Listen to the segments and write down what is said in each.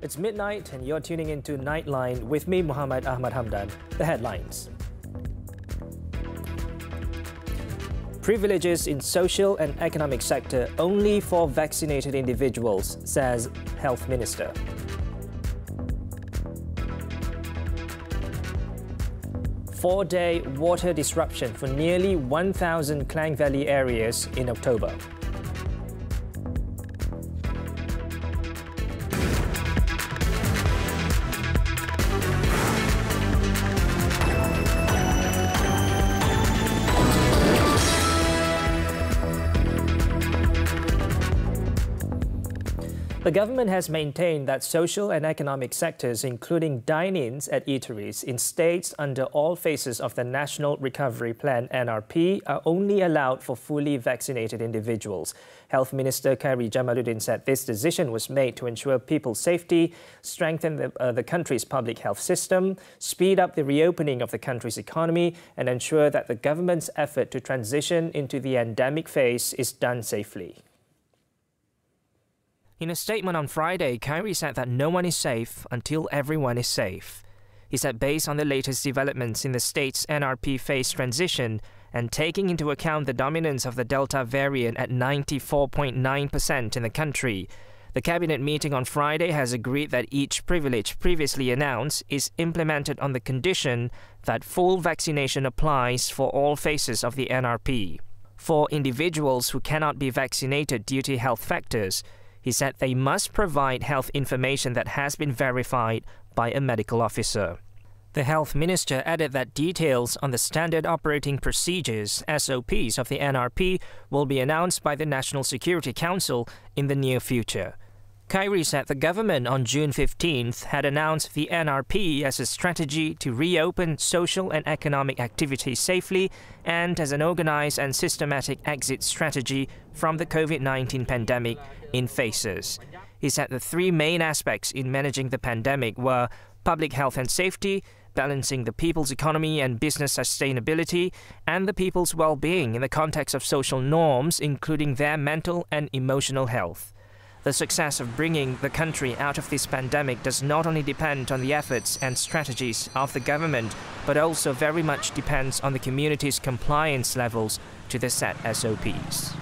It's midnight and you're tuning into Nightline with me, Muhammed Ahmad Hamdan. The headlines. Privileges in social and economic sector only for vaccinated individuals, says Health Minister. Four-day water disruption for nearly 1,000 Klang Valley areas in October. The government has maintained that social and economic sectors, including dine-ins at eateries in states under all phases of the National Recovery Plan (NRP), are only allowed for fully vaccinated individuals. Health Minister Khairi Jamaluddin said this decision was made to ensure people's safety, strengthen the country's public health system, speed up the reopening of the country's economy, and ensure that the government's effort to transition into the endemic phase is done safely. In a statement on Friday, Khairi said that no one is safe until everyone is safe. He said based on the latest developments in the state's NRP phase transition and taking into account the dominance of the Delta variant at 94.9% in the country, the cabinet meeting on Friday has agreed that each privilege previously announced is implemented on the condition that full vaccination applies for all phases of the NRP. For individuals who cannot be vaccinated due to health factors, he said they must provide health information that has been verified by a medical officer. The Health Minister added that details on the Standard Operating Procedures (SOPs) of the NRP will be announced by the National Security Council in the near future. Khairi said the government on June 15th had announced the NRP as a strategy to reopen social and economic activities safely and as an organized and systematic exit strategy from the COVID-19 pandemic in phases. He said the three main aspects in managing the pandemic were public health and safety, balancing the people's economy and business sustainability, and the people's well-being in the context of social norms, including their mental and emotional health. The success of bringing the country out of this pandemic does not only depend on the efforts and strategies of the government, but also very much depends on the community's compliance levels to the set SOPs.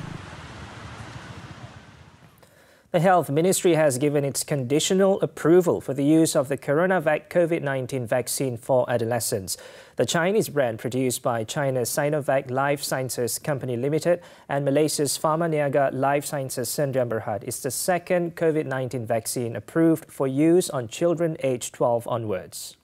The Health Ministry has given its conditional approval for the use of the CoronaVac COVID-19 vaccine for adolescents. The Chinese brand produced by China's Sinovac Life Sciences Company Limited and Malaysia's Pharma-Niaga Life Sciences Sdn Bhd is the second COVID-19 vaccine approved for use on children aged 12 onwards.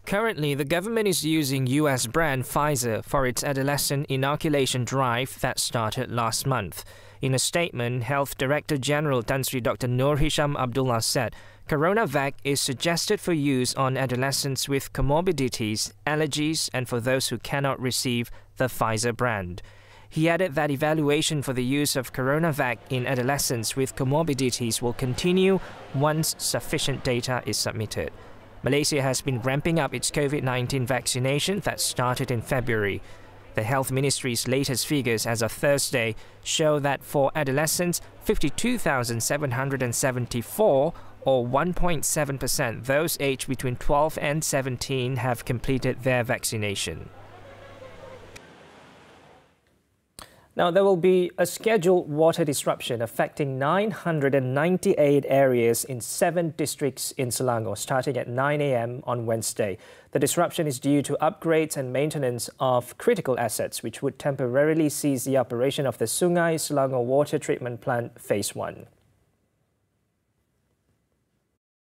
Currently, the government is using US brand Pfizer for its adolescent inoculation drive that started last month. In a statement, Health Director General Tan Sri Dr. Nur Hisham Abdullah said CoronaVac is suggested for use on adolescents with comorbidities, allergies, and for those who cannot receive the Pfizer brand. He added that evaluation for the use of CoronaVac in adolescents with comorbidities will continue once sufficient data is submitted. Malaysia has been ramping up its COVID-19 vaccination that started in February. The Health Ministry's latest figures as of Thursday show that for adolescents, 52,774, or 1.7%, those aged between 12 and 17 have completed their vaccination. Now, there will be a scheduled water disruption affecting 998 areas in 7 districts in Selangor starting at 9 a.m. on Wednesday. The disruption is due to upgrades and maintenance of critical assets, which would temporarily cease the operation of the Sungai Selangor Water Treatment Plant Phase 1.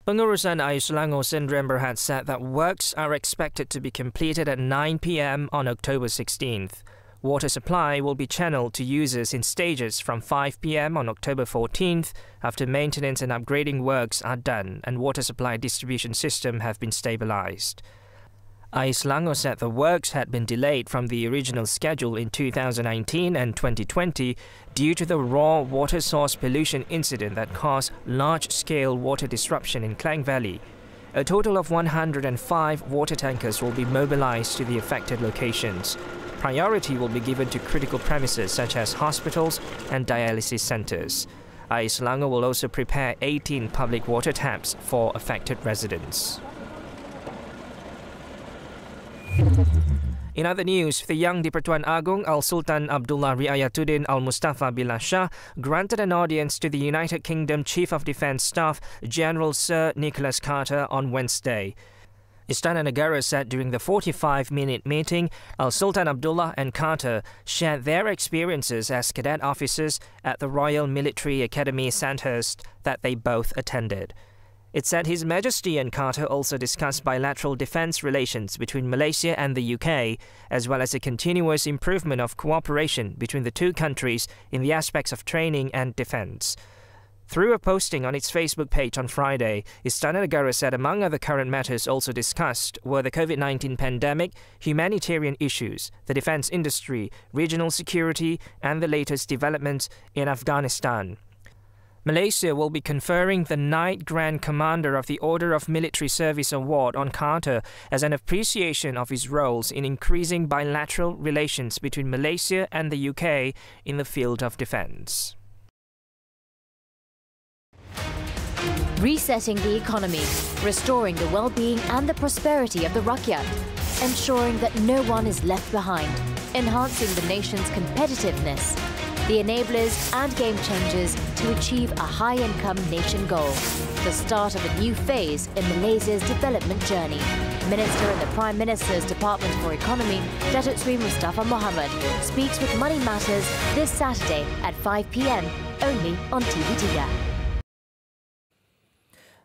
Pengurusan Air Selangor Sdn Bhd said that works are expected to be completed at 9 p.m. on October 16th. Water supply will be channeled to users in stages from 5 p.m. on October 14th after maintenance and upgrading works are done and water supply distribution system have been stabilized. Air Selangor said the works had been delayed from the original schedule in 2019 and 2020 due to the raw water source pollution incident that caused large-scale water disruption in Klang Valley. A total of 105 water tankers will be mobilized to the affected locations. Priority will be given to critical premises such as hospitals and dialysis centers. Selangor will also prepare 18 public water taps for affected residents. In other news, the Yang di-Pertuan Agong Al-Sultan Abdullah Riayatuddin Al-Mustafa Billah Shah granted an audience to the United Kingdom Chief of Defence Staff General Sir Nicholas Carter on Wednesday. Istana Negara said during the 45-minute meeting, Al-Sultan Abdullah and Carter shared their experiences as cadet officers at the Royal Military Academy Sandhurst that they both attended. It said His Majesty and Carter also discussed bilateral defence relations between Malaysia and the UK, as well as a continuous improvement of cooperation between the two countries in the aspects of training and defence. Through a posting on its Facebook page on Friday, Istana Negara said among other current matters also discussed were the COVID-19 pandemic, humanitarian issues, the defence industry, regional security, and the latest developments in Afghanistan. Malaysia will be conferring the Knight Grand Commander of the Order of Military Service Award on Carter as an appreciation of his roles in increasing bilateral relations between Malaysia and the UK in the field of defence. Resetting the economy, restoring the well-being and the prosperity of the Rakyat, ensuring that no one is left behind, enhancing the nation's competitiveness, the enablers and game changers to achieve a high-income nation goal. The start of a new phase in Malaysia's development journey. Minister in the Prime Minister's Department for Economy, Datuk Sri Mustafa Muhammed, speaks with Money Matters this Saturday at 5 p.m. only on TV3.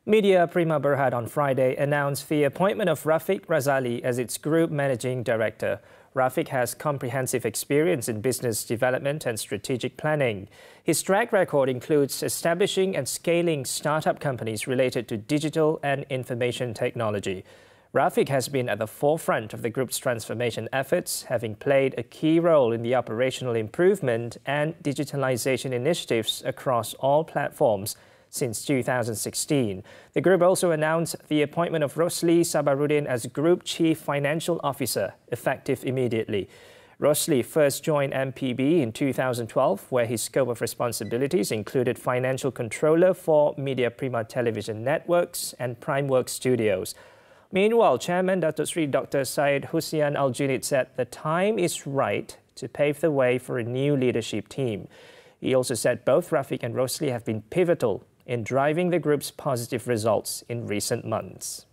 Media Prima Berhad on Friday announced the appointment of Rafiq Razali as its Group Managing Director. Rafiq has comprehensive experience in business development and strategic planning. His track record includes establishing and scaling startup companies related to digital and information technology. Rafiq has been at the forefront of the group's transformation efforts, having played a key role in the operational improvement and digitalization initiatives across all platforms since 2016. The group also announced the appointment of Rosli Sabaruddin as Group Chief Financial Officer, effective immediately. Rosli first joined MPB in 2012, where his scope of responsibilities included Financial Controller for Media Prima Television Networks and Primeworks Studios. Meanwhile, Chairman Datuk Sri Dr. Syed Hussein Al-Junid said the time is right to pave the way for a new leadership team. He also said both Rafiq and Rosli have been pivotal in driving the group's positive results in recent months.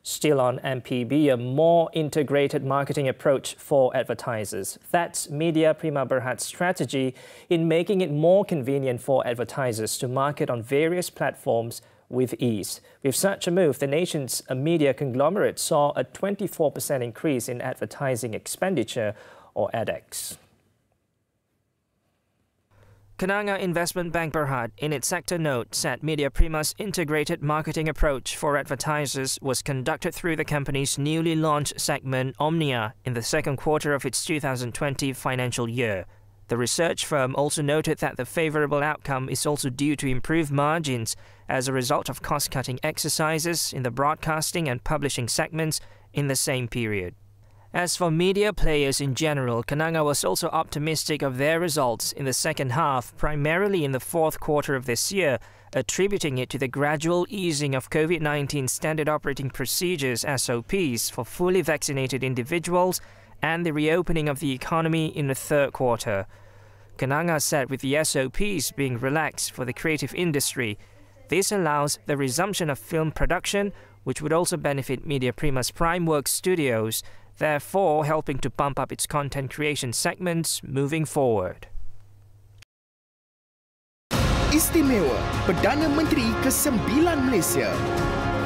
Still on MPB, a more integrated marketing approach for advertisers. That's Media Prima Berhad's strategy in making it more convenient for advertisers to market on various platforms with ease. With such a move, the nation's media conglomerate saw a 24% increase in advertising expenditure, or ADEX. Kenanga Investment Bank Berhad, in its sector note, said Media Prima's integrated marketing approach for advertisers was conducted through the company's newly launched segment Omnia in the second quarter of its 2020 financial year. The research firm also noted that the favourable outcome is also due to improved margins as a result of cost-cutting exercises in the broadcasting and publishing segments in the same period. As for media players in general, Kenanga was also optimistic of their results in the second half, primarily in the fourth quarter of this year, attributing it to the gradual easing of COVID-19 standard operating procedures (SOPs) for fully vaccinated individuals and the reopening of the economy in the third quarter. Kenanga said with the SOPs being relaxed for the creative industry, this allows the resumption of film production, which would also benefit Media Prima's Primeworks Studios, therefore helping to bump up its content creation segments moving forward. Istimewa Perdana Menteri ke-9 Malaysia.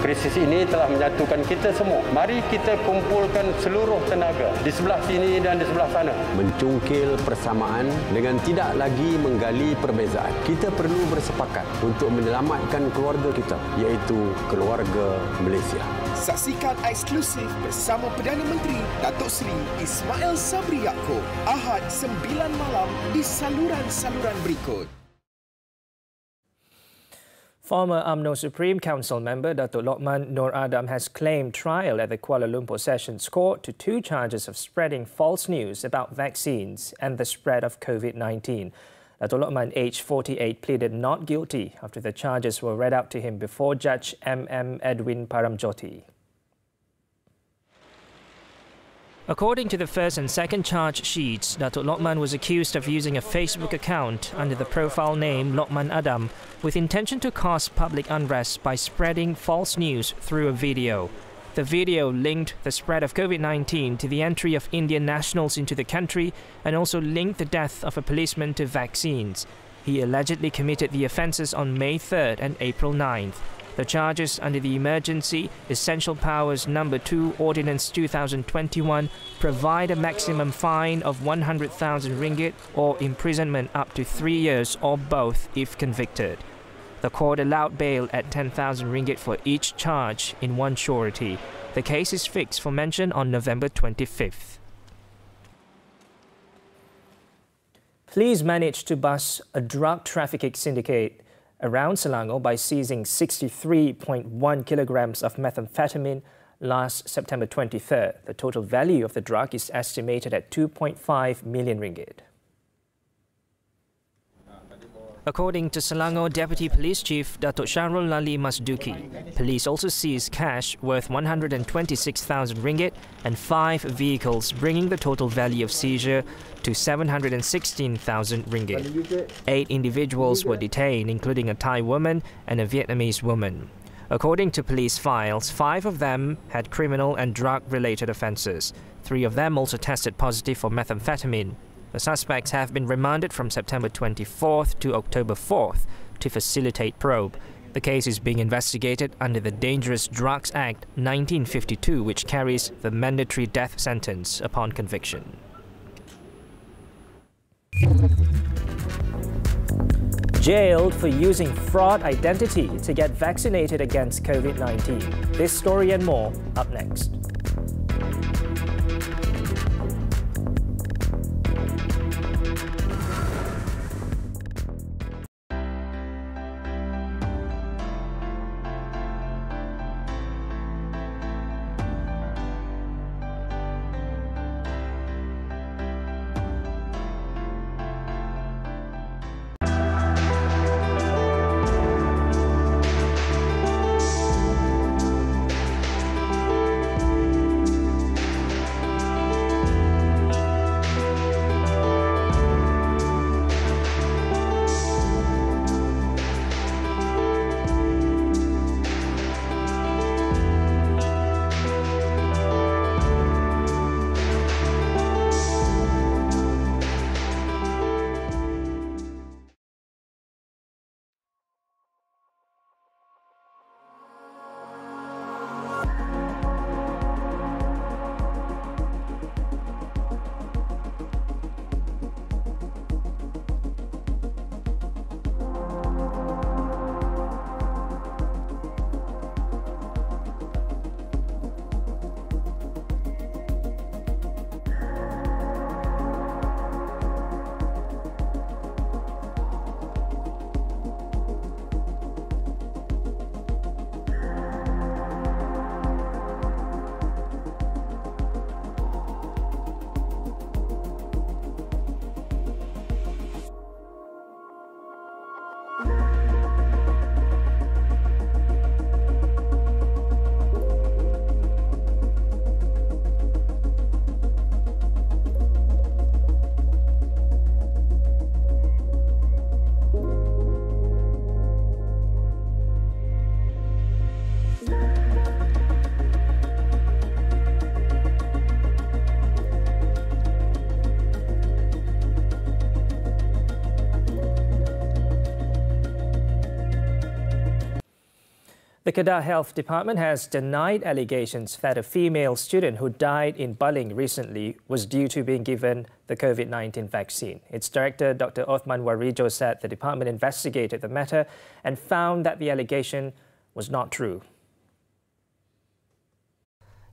Krisis ini telah menyatukan kita semua. Mari kita kumpulkan seluruh tenaga di sebelah sini dan di sebelah sana. Mencungkil persamaan dengan tidak lagi menggali perbezaan. Kita perlu bersepakat untuk menyelamatkan keluarga kita, iaitu keluarga Malaysia. Saksikan eksklusif bersama Perdana Menteri Datuk Seri Ismail Sabri Yaakob, Ahad 9 malam di saluran-saluran berikut. Former UMNO Supreme Council member Atoloman Nur Adam has claimed trial at the Kuala Lumpur Sessions Court to 2 charges of spreading false news about vaccines and the spread of COVID-19. Atoloman, aged 48, pleaded not guilty after the charges were read out to him before Judge M.M. Edwin Paramjoti. According to the first and second charge sheets, Datuk Lokman was accused of using a Facebook account under the profile name Lokman Adam with intention to cause public unrest by spreading false news through a video. The video linked the spread of COVID-19 to the entry of Indian nationals into the country and also linked the death of a policeman to vaccines. He allegedly committed the offences on May 3rd and April 9th. The charges under the Emergency Essential Powers No. 2 Ordinance 2021 provide a maximum fine of 100,000 ringgit or imprisonment up to 3 years or both if convicted. The court allowed bail at 10,000 ringgit for each charge in one surety. The case is fixed for mention on November 25th. Police managed to bust a drug trafficking syndicate around Selangor by seizing 63.1 kilograms of methamphetamine last September 23rd. The total value of the drug is estimated at 2.5 million ringgit. According to Selangor Deputy Police Chief Datuk Syahrul Lali Masduki, police also seized cash worth 126,000 ringgit and 5 vehicles, bringing the total value of seizure to 716,000 ringgit. 8 individuals were detained, including a Thai woman and a Vietnamese woman. According to police files, 5 of them had criminal and drug-related offences. 3 of them also tested positive for methamphetamine. The suspects have been remanded from September 24th to October 4th to facilitate probe. The case is being investigated under the Dangerous Drugs Act 1952, which carries the mandatory death sentence upon conviction. Jailed for using fraud identity to get vaccinated against COVID-19. This story and more up next. The Qaddaf Health Department has denied allegations that a female student who died in Baling recently was due to being given the COVID-19 vaccine. Its director, Dr. Othman Warijo, said the department investigated the matter and found that the allegation was not true.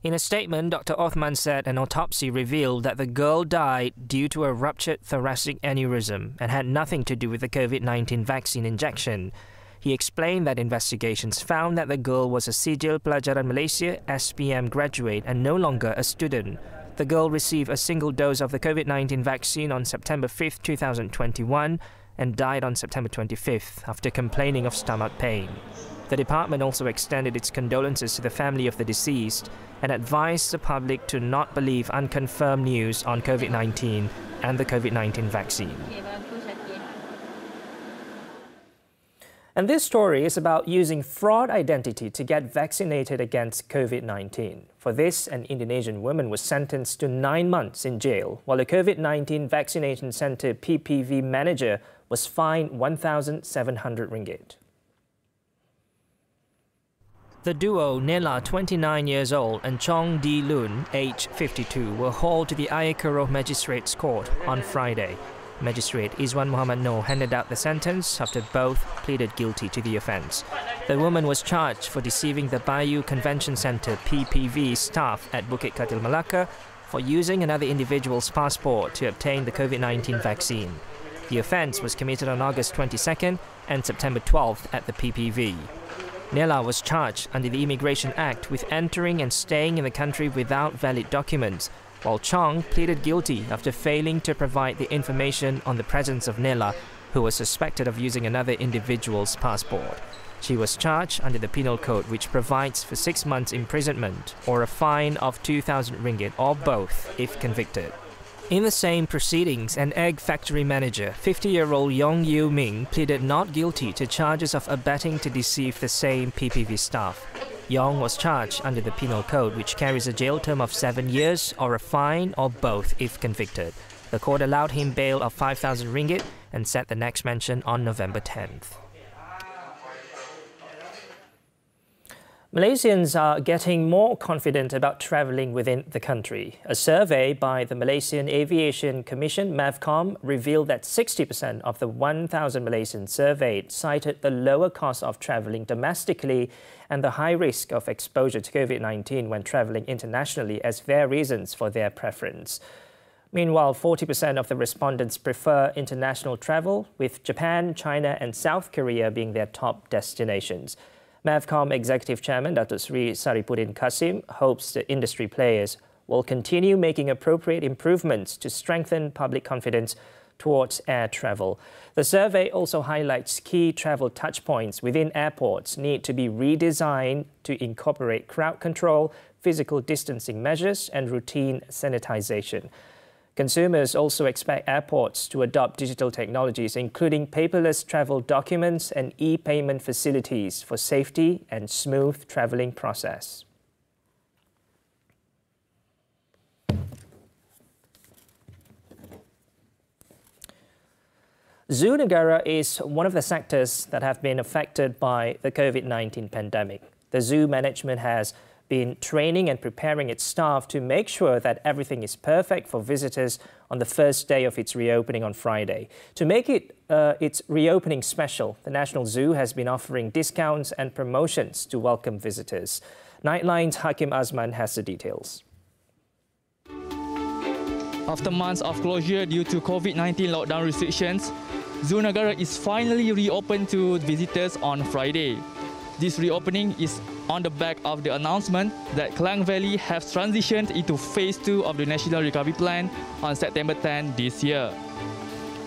In a statement, Dr. Othman said an autopsy revealed that the girl died due to a ruptured thoracic aneurysm and had nothing to do with the COVID-19 vaccine injection. He explained that investigations found that the girl was a Seizure Pelajaran Malaysia SPM graduate and no longer a student. The girl received a single dose of the COVID-19 vaccine on September 5, 2021 and died on September 25th after complaining of stomach pain. The department also extended its condolences to the family of the deceased and advised the public to not believe unconfirmed news on COVID-19 and the COVID-19 vaccine. And this story is about using fraud identity to get vaccinated against COVID-19. For this, an Indonesian woman was sentenced to 9 months in jail, while a COVID-19 vaccination centre PPV manager was fined 1,700 ringgit. The duo, Nela, 29 years old, and Chong Di Lun, age 52, were hauled to the Ayakuro Magistrates Court on Friday. Magistrate Izwan Muhammed handed out the sentence after both pleaded guilty to the offence. The woman was charged for deceiving the Bayu Convention Centre PPV staff at Bukit Katil, Malacca for using another individual's passport to obtain the COVID-19 vaccine. The offence was committed on August 22nd and September 12th at the PPV. Nela was charged under the Immigration Act with entering and staying in the country without valid documents, while Chong pleaded guilty after failing to provide the information on the presence of Nela, who was suspected of using another individual's passport. She was charged under the Penal Code, which provides for 6 months imprisonment or a fine of 2,000 ringgit or both if convicted. In the same proceedings, an egg factory manager, 50-year-old Yong Yu Ming, pleaded not guilty to charges of abetting to deceive the same PPV staff. Yong was charged under the Penal Code, which carries a jail term of 7 years or a fine or both if convicted. The court allowed him bail of 5,000 ringgit and set the next mention on November 10th. Malaysians are getting more confident about travelling within the country. A survey by the Malaysian Aviation Commission, MAVCOM, revealed that 60% of the 1,000 Malaysians surveyed cited the lower cost of travelling domestically and the high risk of exposure to COVID-19 when travelling internationally as their reasons for their preference. Meanwhile, 40% of the respondents prefer international travel, with Japan, China and South Korea being their top destinations. MAVCOM Executive Chairman Datuk Sri Saripudin Kasim hopes the industry players will continue making appropriate improvements to strengthen public confidence towards air travel. The survey also highlights key travel touchpoints within airports need to be redesigned to incorporate crowd control, physical distancing measures and routine sanitization. Consumers also expect airports to adopt digital technologies, including paperless travel documents and e-payment facilities for safety and smooth travelling process. Zoo Negara is one of the sectors that have been affected by the COVID-19 pandemic. The zoo management has been training and preparing its staff to make sure that everything is perfect for visitors on the first day of its reopening on Friday. To make it its reopening special, the National Zoo has been offering discounts and promotions to welcome visitors. Nightline's Hakim Azman has the details. After months of closure due to COVID-19 lockdown restrictions, Zoo Negara is finally reopened to visitors on Friday. This reopening is on the back of the announcement that Klang Valley has transitioned into Phase 2 of the National Recovery Plan on September 10 this year.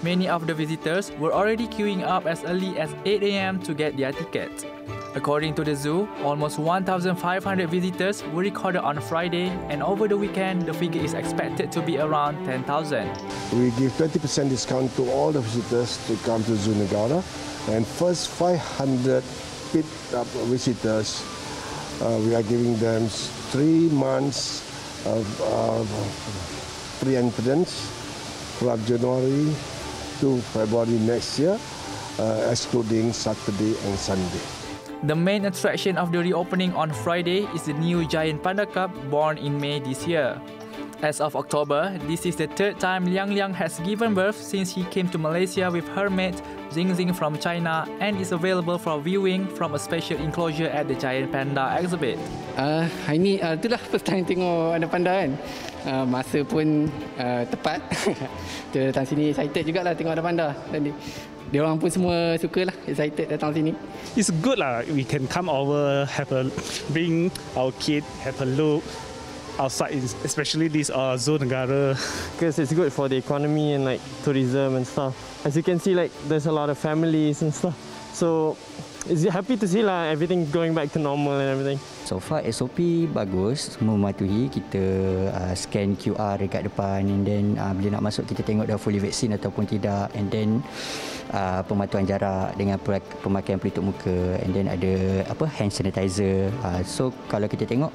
Many of the visitors were already queuing up as early as 8 a.m. to get their tickets. According to the zoo, almost 1,500 visitors were recorded on Friday, and over the weekend, the figure is expected to be around 10,000. We give 20% discount to all the visitors to come to Zoo Negara, and first 500 picked-up visitors, we are giving them 3 months of free entrance from January to February next year, excluding Saturday and Sunday. The main attraction of the reopening on Friday is the new giant panda cub born in May this year. As of October, this is the 3rd time Liang Liang has given birth since he came to Malaysia with her mate Zing Zing from China, and is available for viewing from a special enclosure at the giant panda exhibit. Hari ni itulah first time tengok ada panda kan. Masa pun tepat. Kita datang sini excited jugalah tengok ada panda. Dan Dia orang pun semua suka lah, excited datang sini. It's good lah. We can come over, bring our kid, have a look outside, especially this Zone Negara. Because it's good for the economy and like tourism and stuff. As you can see, like there's a lot of families and stuff. So it's happy to see lah everything going back to normal and everything. So far SOP bagus, semua mematuhi. Kita scan QR dekat depan, and then bila nak masuk kita tengok dah fully vaksin ataupun tidak, and then pematuhan jarak dengan pemakaian pelitup muka, and then ada hand sanitizer. So kalau kita tengok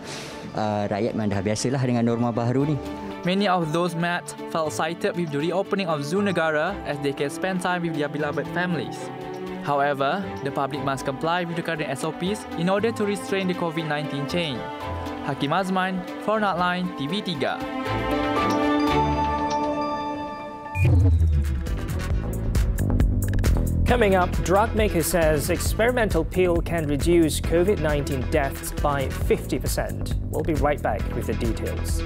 rakyat memang dah biasalah dengan norma baru ni. Many of those met felt excited with the reopening of Zoo Negara as they can spend time with their beloved families. However, the public must comply with the current SOPs in order to restrain the COVID-19 chain. Hakim Azman for Nightline TV3. Coming up, drug maker says experimental pill can reduce COVID-19 deaths by 50%. We'll be right back with the details.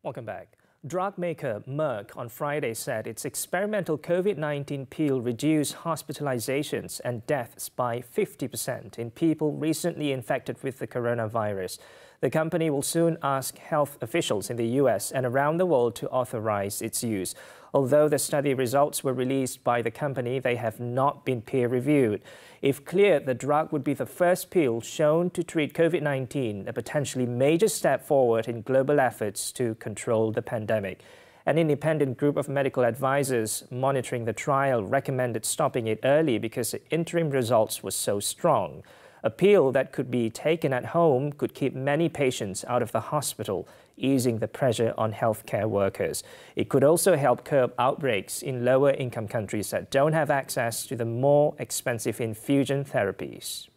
Welcome back. Drug maker Merck on Friday said its experimental COVID-19 pill reduced hospitalizations and deaths by 50% in people recently infected with the coronavirus. The company will soon ask health officials in the US and around the world to authorize its use. Although the study results were released by the company, they have not been peer-reviewed. If cleared, the drug would be the first pill shown to treat COVID-19, a potentially major step forward in global efforts to control the pandemic. An independent group of medical advisors monitoring the trial recommended stopping it early because the interim results were so strong. A pill that could be taken at home could keep many patients out of the hospital, easing the pressure on healthcare workers. It could also help curb outbreaks in lower-income countries that don't have access to the more expensive infusion therapies.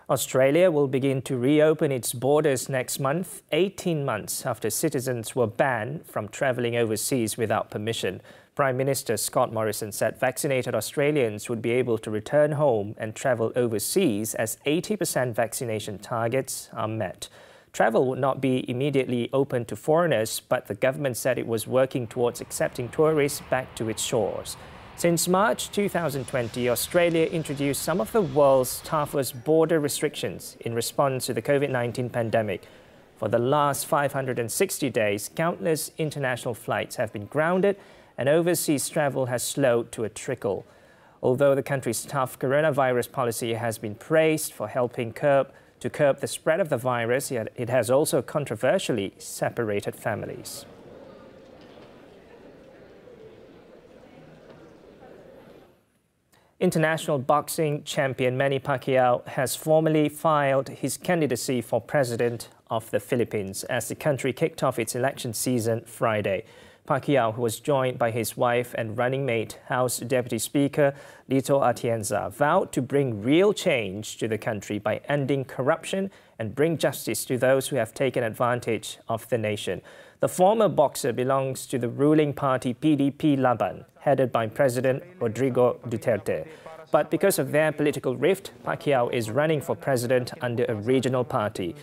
Australia will begin to reopen its borders next month, 18 months after citizens were banned from travelling overseas without permission. Prime Minister Scott Morrison said vaccinated Australians would be able to return home and travel overseas as 80% vaccination targets are met. Travel would not be immediately open to foreigners, but the government said it was working towards accepting tourists back to its shores. Since March 2020, Australia introduced some of the world's toughest border restrictions in response to the COVID-19 pandemic. For the last 560 days, countless international flights have been grounded and overseas travel has slowed to a trickle. Although the country's tough coronavirus policy has been praised for helping curb the spread of the virus, yet it has also controversially separated families. International boxing champion Manny Pacquiao has formally filed his candidacy for president of the Philippines as the country kicked off its election season Friday. Pacquiao, who was joined by his wife and running mate, House Deputy Speaker Lito Atienza, vowed to bring real change to the country by ending corruption and bring justice to those who have taken advantage of the nation. The former boxer belongs to the ruling party PDP Laban, headed by President Rodrigo Duterte. But because of their political rift, Pacquiao is running for president under a regional party.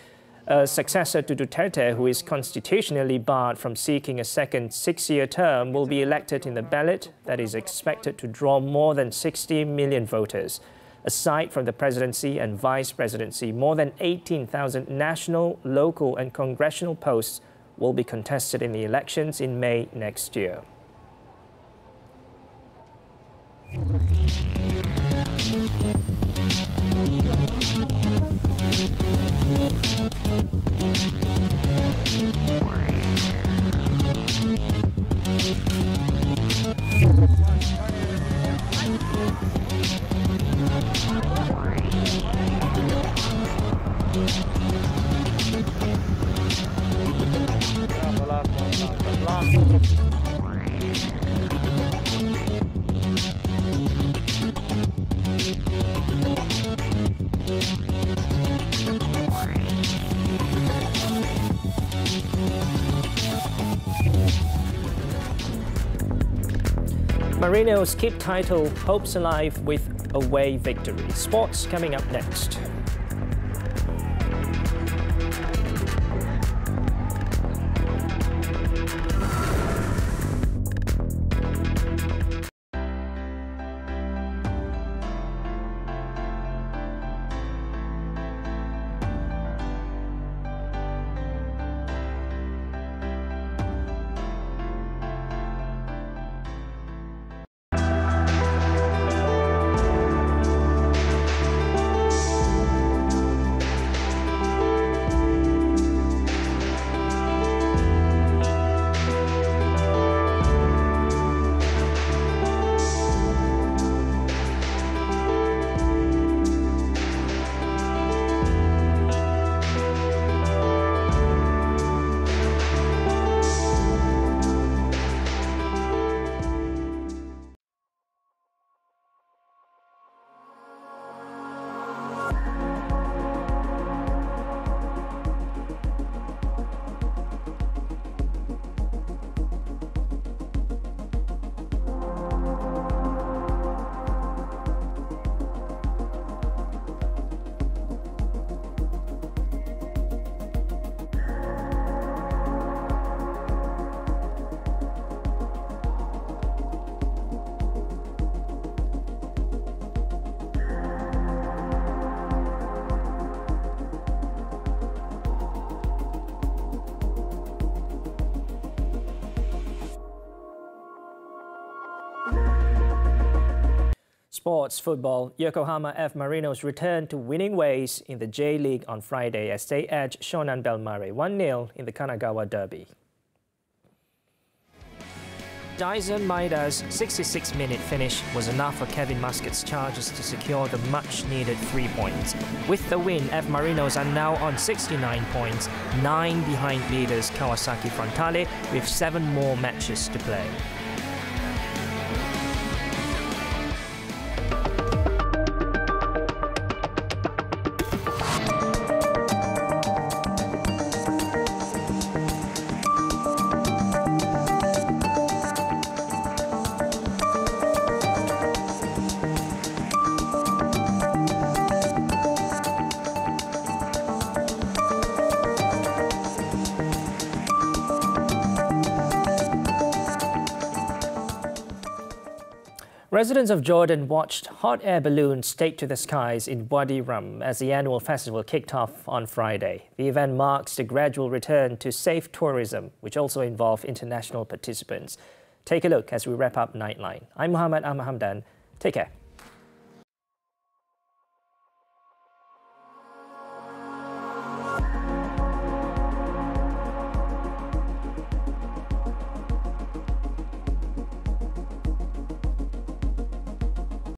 A successor to Duterte, who is constitutionally barred from seeking a second 6-year term, will be elected in the ballot that is expected to draw more than 60 million voters. Aside from the presidency and vice presidency, more than 18,000 national, local and congressional posts will be contested in the elections in May next year. Marinos keep title hopes alive with away victory. Sports coming up next. Sports football, Yokohama F. Marinos returned to winning ways in the J-League on Friday as they edged Shonan Bellmare 1-0 in the Kanagawa Derby. Dyson Maida's 66-minute finish was enough for Kevin Muscat's Chargers to secure the much-needed 3 points. With the win, F. Marinos are now on 69 points, 9 behind leaders Kawasaki Frontale, with 7 more matches to play. Residents of Jordan watched hot air balloons take to the skies in Wadi Rum as the annual festival kicked off on Friday. The event marks the gradual return to safe tourism, which also involved international participants. Take a look as we wrap up Nightline. I'm Muhammed Hamdan. Take care.